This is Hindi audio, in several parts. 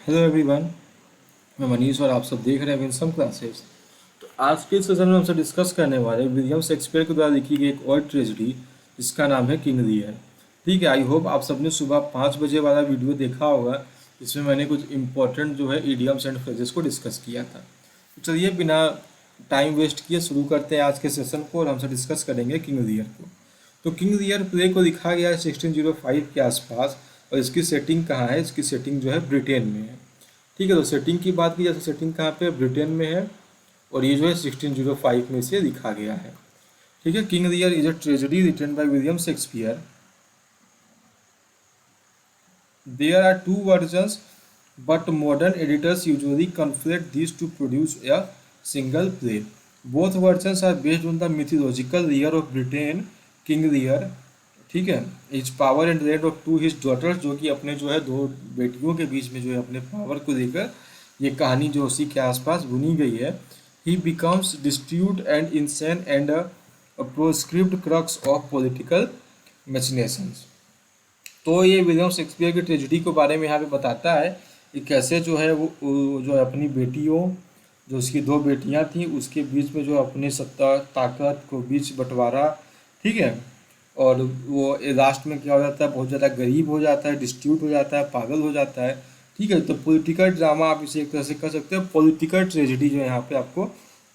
Hello everyone. मैं मनीष और आप सब देख रहे हैं विंसम क्लासेस। तो आज के सेशन में हमसे डिस्कस करने वाले हैं विलियम शेक्सपियर के द्वारा लिखी गई एक और ट्रेजेडी जिसका नाम है किंग लियर। ठीक है, आई होप आप सबने सुबह 5 बजे वाला वीडियो देखा होगा जिसमें मैंने कुछ इंपॉर्टेंट जो है इडियम्स एंड फ्रेजेस को डिस्कस किया था। तो चलिए बिना टाइम वेस्ट किए शुरू करते हैं आज के सेशन को और हमसे डिस्कस करेंगे किंग लियर को। तो किंग लियर प्ले को लिखा गया है 1605 के आसपास और इसकी सेटिंग कहाँ है? इसकी सेटिंग जो है ब्रिटेन में है। ठीक है, तो सेटिंग की बात की जाए तो सेटिंग कहाँ पे? ब्रिटेन में है और ये जो है 1605 में से लिखा गया है। ठीक है, King Lear is a tragedy written by William Shakespeare. There are two versions but modern editors usually conflate these to produce a single play. Both versions are based on the mythological Lear of Britain, King Lear. ठीक है, is power and red of to his daughters, जो कि अपने जो है दो बेटियों के बीच में जो है अपने पावर को लेकर ये कहानी जो उसी के आसपास बुनी गई है। He becomes destitute and insane and proscript crux of political machinations. तो ये विलियम शेक्सपियर की ट्रेजिडी के बारे में यहाँ पे बताता है कि कैसे जो है वो जो है अपनी बेटियों, जो उसकी दो बेटियां थीं, उसके बीच में जो अपने सत्ता ताकत को बीच बंटवारा। ठीक है, और वो लास्ट में क्या हो जाता है, बहुत ज़्यादा गरीब हो जाता है, डिस्ट्यूट हो जाता है, पागल हो जाता है। ठीक है, तो पॉलिटिकल ड्रामा आप इसे एक तरह से कह सकते हैं। पॉलिटिकल ट्रेजिडी जो है यहाँ पे आपको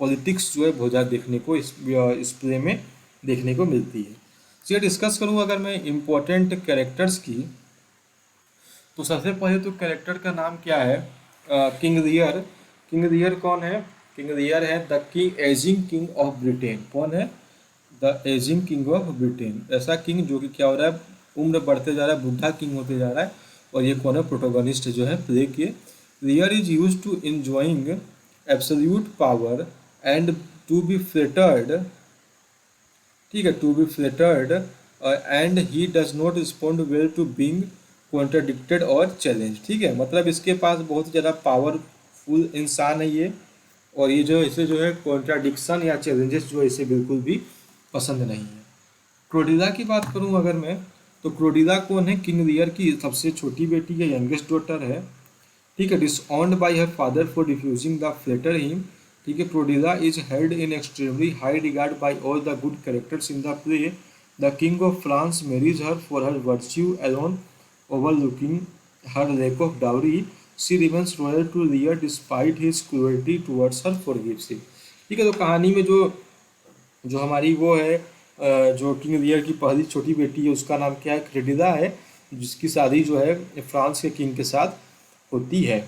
पॉलिटिक्स जो है बहुत ज़्यादा देखने को इस प्ले में देखने को मिलती है। चलिए डिस्कस करूँ अगर मैं इम्पोर्टेंट कैरेक्टर्स की, तो सबसे पहले तो कैरेक्टर का नाम क्या है? किंग लियर। किंग लियर कौन है? किंग लियर है the king ageing king of Britain. कौन है? The ageing king of Britain. ऐसा किंग जो कि क्या हो रहा है, उम्र बढ़ते जा रहा है, बुढ़ा किंग होते जा रहा है। और ये कौन है? प्रोटोगनिस्ट जो है प्ले के। Lear is use to enjoying absolute power and to be flattered. ठीक है, to be flattered and he does not respond well to being contradicted और चैलेंज। ठीक है, मतलब इसके पास बहुत ज़्यादा पावरफुल इंसान है ये, और ये जो इसे जो है कॉन्ट्राडिक्शन या चैलेंजेस जो है इसे बिल्कुल भी पसंद नहीं है। क्रोडिला की बात करूं अगर मैं, तो क्रोडिला कौन है? किंग लियर की सबसे छोटी बेटी है, यंगेस्ट डॉटर है। ठीक है, disowned by her father for refusing the flatter him. ठीक है, Cordelia is held in extremely high regard by all the good characters in the play. The king of France marries her for her virtue alone, overlooking her lack of dowry. She remains loyal to Lear despite his cruelty towards her, forgives him. ठीक है, तो कहानी में जो जो हमारी वो है जो किंग लियर की पहली छोटी बेटी है उसका नाम क्या है? क्रेडिला है, जिसकी शादी जो है फ्रांस के किंग के साथ होती है।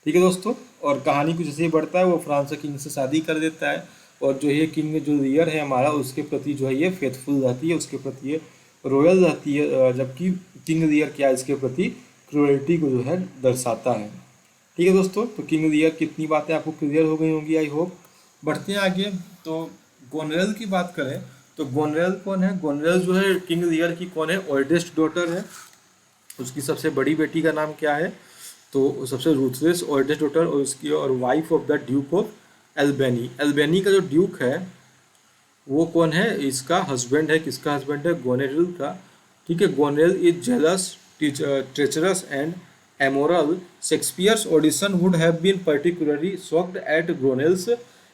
ठीक है दोस्तों, और कहानी कुछ जैसे ही बढ़ता है वो फ्रांस के किंग से शादी कर देता है, और जो ये किंग जो लियर है हमारा उसके प्रति जो है ये फेथफुल रहती है, उसके प्रति ये रॉयल रहती है, जबकि किंग लियर क्या है, इसके प्रति क्रूरल्टी को जो है दर्शाता है। ठीक है दोस्तों, तो किंग लियर कितनी बातें आपको क्लियर हो गई होंगी आई होप। बढ़ते हैं आगे। तो गोनरेल की बात करें तो गोनरेल कौन है? गोनरेल जो है किंग लियर की कौन है? ओल्डेस्ट डॉटर है। उसकी सबसे बड़ी बेटी का नाम क्या है? तो सबसे रूथलेस ओल्डेस्ट डॉटर और उसकी और wife of the Duke of Albany. Albany का जो ड्यूक है वो कौन है? इसका हस्बैंड है। किसका हस्बैंड है? गोनेरिल का। ठीक है, Goneril is jealous, treacherous and amoral. Shakespeare's audition would have been particularly shocked at Goneril's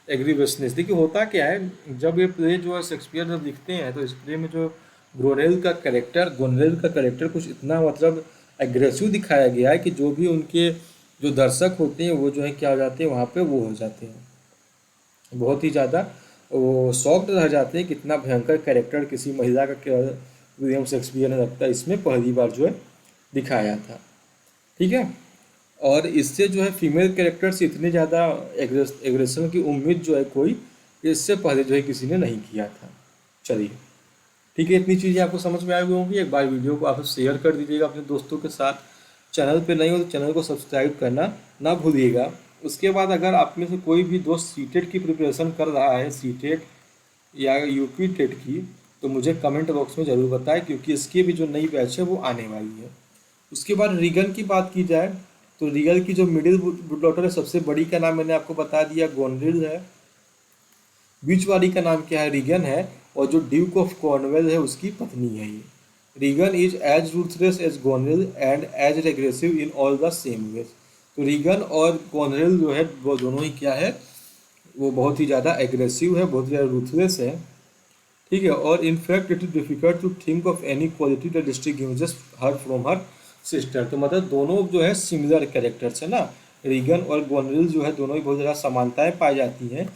aggressiveness. देखिए होता क्या है, जब ये प्ले जो है शेक्सपियर जब लिखते हैं तो इस प्ले में जो गोनेरिल का कैरेक्टर कुछ इतना मतलब एग्रेसिव दिखाया गया है कि जो भी उनके जो दर्शक होते हैं वो जो है क्या हो जाते हैं, वहाँ पे वो हो जाते हैं, बहुत ही ज़्यादा वो शॉक्ड रह जाते हैं कितना भयंकर कैरेक्टर किसी महिला का विलियम शेक्सपियर ने लगता है इसमें पहली बार जो है दिखाया था। ठीक है, और इससे जो है फीमेल कैरेक्टर से इतने ज़्यादा एग्रेशन की उम्मीद जो है कोई इससे पहले जो है किसी ने नहीं किया था। चलिए ठीक है, इतनी चीज़ें आपको समझ में आ गई होंगी। एक बार वीडियो को आप शेयर कर दीजिएगा अपने दोस्तों के साथ। चैनल पे नहीं हो तो चैनल को सब्सक्राइब करना ना भूलिएगा। उसके बाद अगर आप में से कोई भी दोस्त सीटेट की प्रिपरेशन कर रहा है, सीटेट या यूपी टेट की, तो मुझे कमेंट बॉक्स में ज़रूर बताएं, क्योंकि इसकी भी जो नई बैच है वो आने वाली है। उसके बाद रीगन की बात की जाए तो रीगन की जो मिडिल डॉटर है, सबसे बड़ी का नाम मैंने आपको बता दिया, गोनरिल है। बीच वाली का नाम क्या है? रीगन है। और जो ड्यूक ऑफ कॉर्नवेल है उसकी पत्नी है ये। Regan is as ruthless as Goneril and as aggressive in all the same ways. तो रीगन और कॉनरेल जो है वो दोनों ही क्या है, वो बहुत ही ज़्यादा एग्रेसिव है, बहुत ज़्यादा रूथलेस है। ठीक है, और in fact it is difficult to think of any quality that distinguishes her from her sister. तो मतलब दोनों जो है सिमिलर कैरेक्टर्स है ना, रीगन और गोनरिल जो है दोनों ही बहुत ज़्यादा समानताएं पाई जाती हैं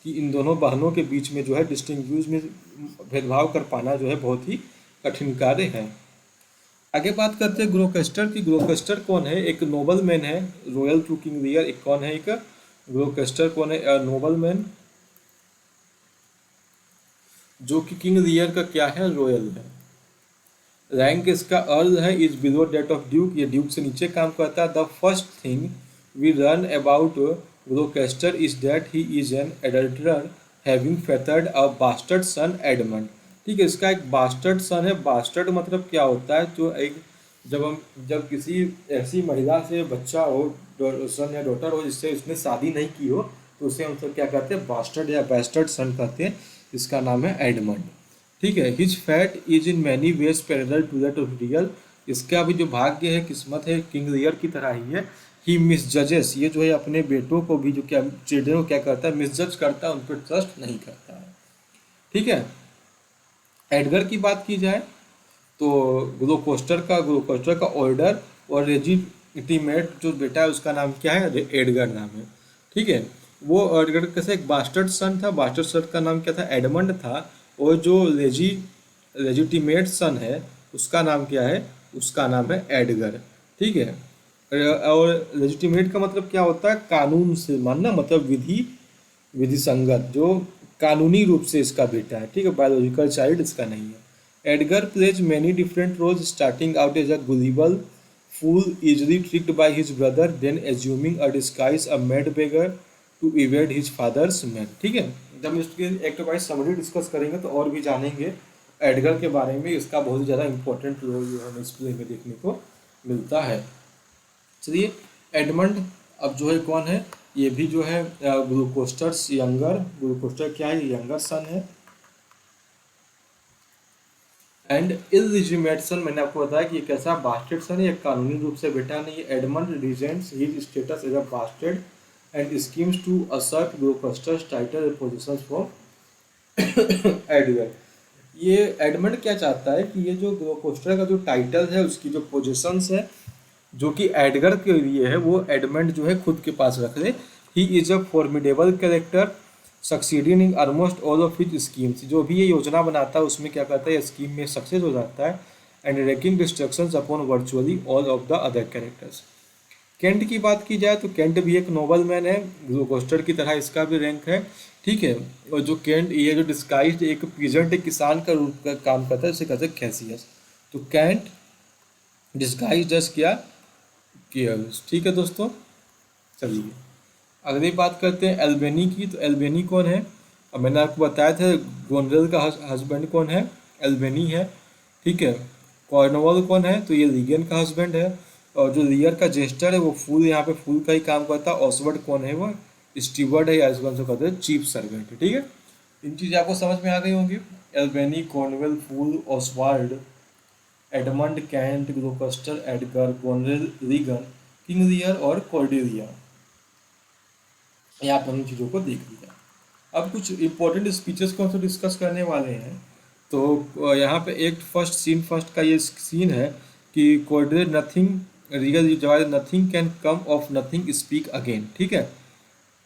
कि इन दोनों बहनों के बीच में जो है डिस्टिंग्विश में भेदभाव कर पाना जो है बहुत ही कठिन कार्य है। आगे बात करते हैं ग्रोकस्टर की। ग्रोकस्टर कौन है? एक नोबल मैन है, रॉयल टू किंग लियर। एक कौन है? एक ग्रोकस्टर कौन है? नोबल मैन, जो कि किंग लियर का क्या है? रॉयल है। रैंक इसका अर्ल है, is below that of duke, ये ड्यूक से नीचे काम करता है। The first thing we learn about Gloucester is that he is an adulterer having fathered a bastard son Edmund. ठीक है, इसका एक बास्टर्ड सन है। बास्टर्ड मतलब क्या होता है? जो एक जब किसी ऐसी महिला से बच्चा हो, सन या डॉटर हो जिससे उसने शादी नहीं की हो, तो उसे हम सब क्या कहते हैं? बास्टर्ड या बैस्टर्ड सन कहते हैं। इसका नाम है एडमंड। ठीक है, his fate is in many ways parallel to that of Lear. इसका भी जो भाग्य है, किस्मत है, किंग लियर की तरह ही है। ही मिसजजेस, ये जो है अपने बेटों को भी, जो क्या चिल्ड्रन को क्या करता है? मिसजज करता है, उन पर ट्रस्ट नहीं करता है। ठीक है, एडगर की बात की जाए तो ग्लूकोस्टर का ऑर्डर और रेजिटिमेट जो बेटा है उसका नाम क्या है? एडगर नाम है। ठीक है, वो एडगर कैसे एक बास्टर्ड सन था। बास्टर्ड सन का नाम क्या था? एडमंड था। और जो रेजिटिमेट सन है उसका नाम क्या है? उसका नाम है एडगर। ठीक है, और लेजिटिमेट का मतलब क्या होता है? कानून से मानना, मतलब विधि संगत, जो कानूनी रूप से इसका बेटा है। ठीक है, बायोलॉजिकल चाइल्ड इसका नहीं है। Edgar plays many different roles, starting out as a gullible fool easily tricked by his brother, then assuming a disguise a mad beggar to evade his father's men। ठीक है, जब हम इसके एक्ट वाइज समरी डिस्कस करेंगे तो और भी जानेंगे एडगर के बारे में। इसका बहुत ज़्यादा इंपॉर्टेंट रोल जो हमें इस प्ले में देखने को मिलता है। चलिए, एडमंड अब जो है कौन है? ये भी जो है ग्लूकोस्टर्स यंगर, ग्लूकोस्टर क्या है? यंगर सन है। एंड इललिजिमेट सन, मैंने आपको बताया कि ये कैसा बास्टर्ड सन है, ये कानूनी रूप से बेटा नहीं है। Edmund resents his status as a bastard and schemes to assert Gloucester's title positions from Edgar. ये एडमंड क्या चाहता है कि ये जो ग्लूकोस्टर का जो टाइटल है, उसकी जो पोजीशंस है जो कि एडगर के लिए है, वो एडमंड जो है खुद के पास रख ले। He is a formidable character succeeding in almost all of his schemes. जो भी ये योजना बनाता है उसमें क्या करता है? स्कीम में सक्सेस हो जाता है। And racking destructions upon virtually all of the other characters. Kent की बात की जाए तो केंट भी एक नोबल मैन है, ग्लूकोस्टर की तरह इसका भी रैंक है। ठीक है, और जो केंट, ये जो डिस्गाइज्ड एक पीजेंट, एक किसान का रूप का काम करता है, उसे कहते हैं कैसियस। तो केंट डिस्गाइज्ड एज क्या? कियर्स। ठीक है दोस्तों, चलिए अगली बात करते हैं एल्बेनी की। तो एल्बेनी कौन है? अब मैंने आपको बताया था गोनरेल का हस्बैंड कौन है? एल्बेनी है। ठीक है, कॉर्नवॉल कौन है? तो ये लीगन का हस्बैंड है। और जो लियर का जेस्टर है वो फूल, यहाँ पे फूल का ही काम करता है। ऑसवर्ड कौन है? वो स्टीवर्ड है, या इसको हम कहते हैं चीफ सर्वेंट। ठीक है, इन चीज़ें आपको समझ में आ गई होंगी। Albany, Cornwall, Fool, Oswald, Edmund, Kent, Gloucester, Edgar, Goneril, Regan, King Lear और कॉर्डेलिया। यहाँ पर उन चीज़ों को देख लिया। अब कुछ इंपॉर्टेंट स्पीचेस को हम तो डिस्कस करने वाले हैं। तो यहाँ पे एक फर्स्ट का ये सीन है कि कोर्डेड नथिंग रियल जवाब nothing can come of nothing speak again. ठीक है,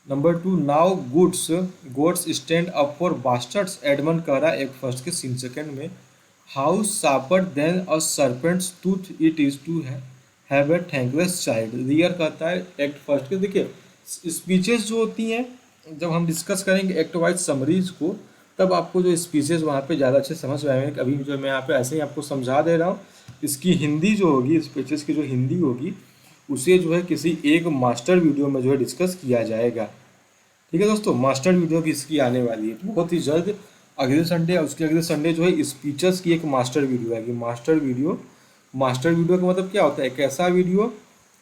number 2, now goods gods stand up for bastards. Edmund कह रहा है एक फर्स्ट के सीन सेकेंड में। How sharper than a serpent's tooth it is to have a thankless child. Lear कहता है एक्ट फर्स्ट के। देखिए, स्पीचेस जो होती हैं, जब हम डिस्कस करेंगे एक्ट वाइज समरीज को, तब आपको जो स्पीचेस वहाँ पे ज़्यादा अच्छे समझ में आएंगे। अभी जो मैं यहाँ पे ऐसे ही आपको समझा दे रहा हूँ। इसकी हिंदी जो होगी, स्पीचेस की जो हिंदी होगी, उसे जो है किसी एक मास्टर वीडियो में जो है डिस्कस किया जाएगा। ठीक है दोस्तों, मास्टर वीडियो भी इसकी आने वाली है बहुत ही जल्द। अगले संडे या उसके अगले संडे जो है स्पीचेस की एक मास्टर वीडियो आएगी। मास्टर वीडियो का मतलब क्या होता है? एक ऐसा वीडियो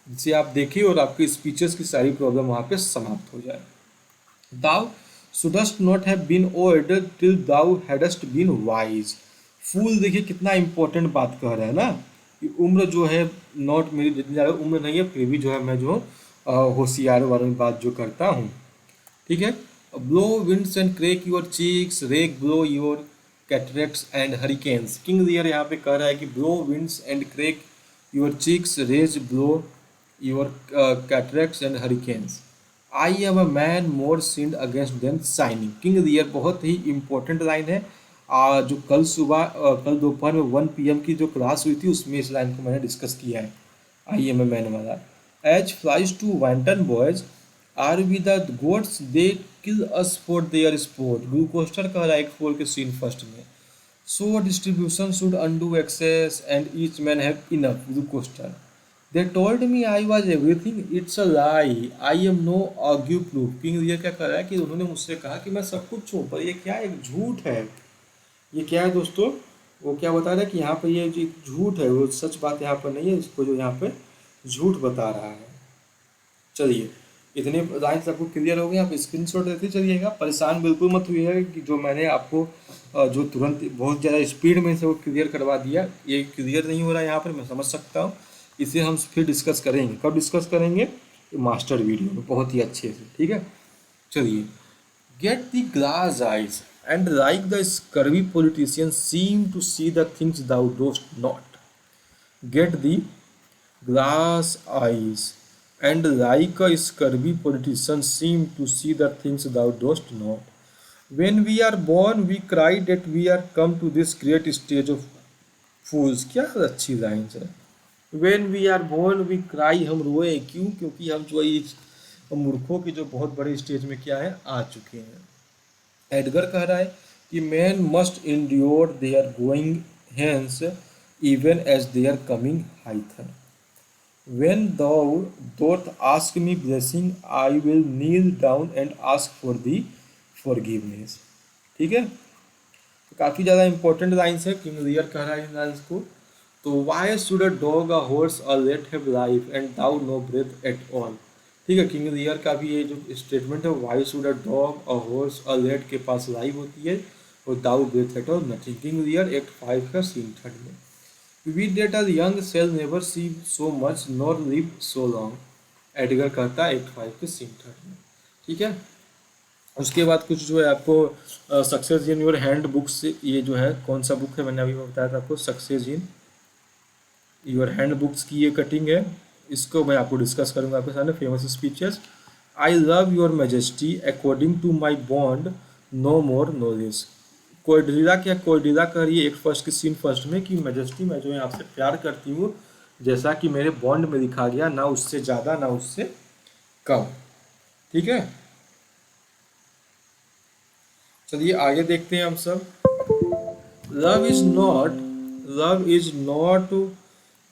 जिसे आप देखिए और आपकी स्पीचेस की सारी प्रॉब्लम वहाँ पे समाप्त हो जाए। Thou shouldst not have been old till thou hadst been wise। फूल, देखिए कितना इंपॉर्टेंट बात कह रहा है ना कि उम्र जो है, नॉट मेरी जितनी ज़्यादा उम्र नहीं है, फिर भी जो है मैं जो होशियार वाली बात जो करता हूँ। ठीक है। Blow winds and crack your cheeks, rage blow your cataracts and hurricanes. King Lear यहाँ पे कह रहा है कि blow winds and crack your cheeks, rage blow your cataracts and hurricanes. I am a man more sinned against than sinning. King Lear बहुत ही इंपॉर्टेंट लाइन है। जो कल सुबह कल दोपहर में 1 PM की जो क्लास हुई थी उसमें इस लाइन को मैंने डिस्कस किया है, आई एम ए मैन वाला। As flies to wanton boys are we the gods they kill us for their sport. Gloucester कह रहा है एक फोर के सीन फर्स्ट में। So distribution should undo excess and each man have enough. Gloucester they told me I was everything, it's a lie, I am no ague proof. King Lear क्या कर रहा है कि उन्होंने मुझसे कहा कि मैं सब कुछ हूँ, पर ये क्या एक झूठ है। ये क्या है दोस्तों, वो क्या बता रहा है कि यहाँ पे ये जो झूठ है वो सच बात यहाँ पर नहीं है, इसको जो यहाँ पे झूठ बता रहा है। चलिए इतने लाइन्स आपको क्लियर हो गए, आप स्क्रीनशॉट देते चलिएगा। परेशान बिल्कुल मत हुइएगा कि जो मैंने आपको जो तुरंत बहुत ज़्यादा स्पीड में से वो क्लियर करवा दिया, ये क्लियर नहीं हो रहा है यहाँ पर, मैं समझ सकता हूँ। इसे हम फिर डिस्कस करेंगे, कब डिस्कस करेंगे, मास्टर वीडियो में बहुत ही अच्छे से। ठीक है। चलिए, get the glass eyes, and like the scurvy politician seem to see the things thou dost not. Get the glass eyes, and like a scurvy politician seem to see the things thou dost not. When we are born, we cry that we are come to this great stage of fools. क्या अच्छी लाइन है। When we are born, we cry, हम रोए क्यों, क्योंकि हम जो इस मूर्खों की जो बहुत बड़े स्टेज में क्या है आ चुके हैं। एडगर कह रहा है कि man must endure their going hence even as their coming hither. When thou doth ask me blessing, I will kneel down and ask for the forgiveness। ठीक है। तो काफ़ी ज़्यादा इंपॉर्टेंट लाइन्स है, किंग लियर कह रहा है इन लाइन्स को। तो why should a dog a horse a rat have life and thou no breath at all. ठीक है। किंग लियर का भी ये जो स्टेटमेंट है, why should a dog a horse a rat के पास लाइफ होती है और thou breath at all nothing. King Lear act 5 का सीन 3 में। We that are young shall never see so much nor live so long. Edgar कहता है एक्ट 5 के सीन 3 में। ठीक है। उसके बाद कुछ जो है आपको success in your hand book से, ये जो है कौन सा बुक है मैंने अभी बताया था आपको, success in your hand books की ये कटिंग है, इसको मैं आपको डिस्कस करूंगा आपके सामने। Famous speeches, I love your majesty according to my bond no more no less. Cordelia क्या कोर्डेलिया कह रही है एक फर्स्ट के सीन फर्स्ट में कि मेजेस्टी मैं जो है आपसे प्यार करती हूँ जैसा कि मेरे बॉन्ड में लिखा गया, ना उससे ज़्यादा ना उससे कम। ठीक है। चलिए आगे देखते हैं हम सब। Love is not love is not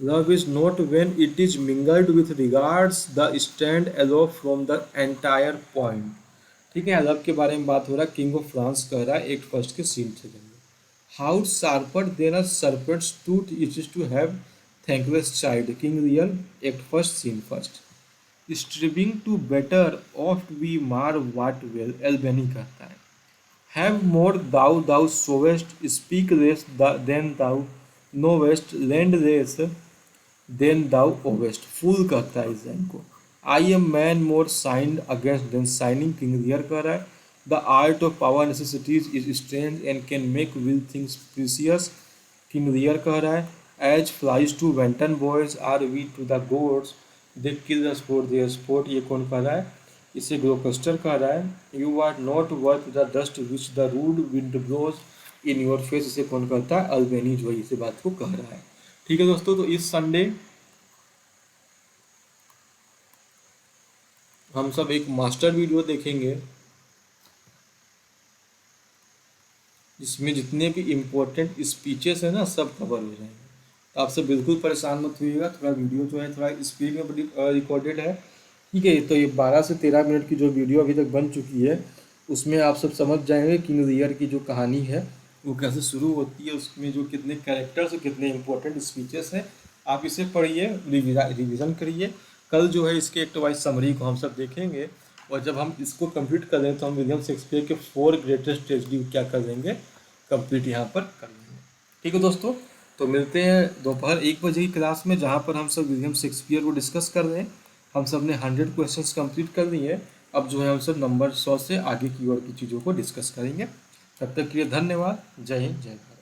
love is not when it is mingled with regards the stand aloof from the entire point. ठीक है। लव के बारे में बात हो रहा है, किंग ऑफ फ्रांस कह रहा है एक्ट फर्स्ट के सीन से। How sharper than a serpent's tooth it is to have thankless child. King Lear act first scene first. Striving to better oft we mar what well. Albany कहता है have more thou sowest, speak less than thou knowest, lend less than thou owest। फूल कहता है इस लाइन को। I am man more sinned against than sinning. King Lear कह रहा है the art of power necessities is strange and can make vile things precious. King Lear कह रहा है as flies to wanton boys are we to the gods they kill us for their sport. ये कौन कह रहा है, इसे ग्लोकस्टर कह रहा है। You are not worth the dust which the rude wind blows in your face. इसे कौन कहता है, अल्बेनी जो है इसे बात को कह रहा है। ठीक है दोस्तों, तो इस संडे हम सब एक मास्टर वीडियो देखेंगे जिसमें जितने भी इम्पोर्टेंट स्पीचेस हैं ना सब कवर हो जाएंगे। तो आप सब बिल्कुल परेशान मत होइएगा, थोड़ा वीडियो जो है थोड़ा स्पीड में रिकॉर्डेड है। ठीक है। तो ये 12 से 13 मिनट की जो वीडियो अभी तक बन चुकी है उसमें आप सब समझ जाएंगे किंग लियर की जो कहानी है वो कैसे शुरू होती है, उसमें जो कितने कैरेक्टर्स और कितने इंपॉर्टेंट स्पीचेस हैं। आप इसे पढ़िए, रिविज़न करिए। कल जो है इसके एक वाइज समरी को हम सब देखेंगे और जब हम इसको कंप्लीट कर लें तो हम विलियम शेक्सपियर के 4 ग्रेटेस्ट ट्रेजेडी क्या कर लेंगे, कंप्लीट यहाँ पर कर लेंगे। ठीक है दोस्तों, तो मिलते हैं दोपहर 1 बजे की क्लास में जहाँ पर हम सब विलियम शेक्सपियर को डिस्कस कर रहे हैं। हम सब ने 100 क्वेश्चंस कंप्लीट कर लिए। अब जो है हम सब नंबर 100 से आगे की ओर की चीज़ों को डिस्कस करेंगे। तब तक के लिए धन्यवाद। जय हिंद, जय भारत।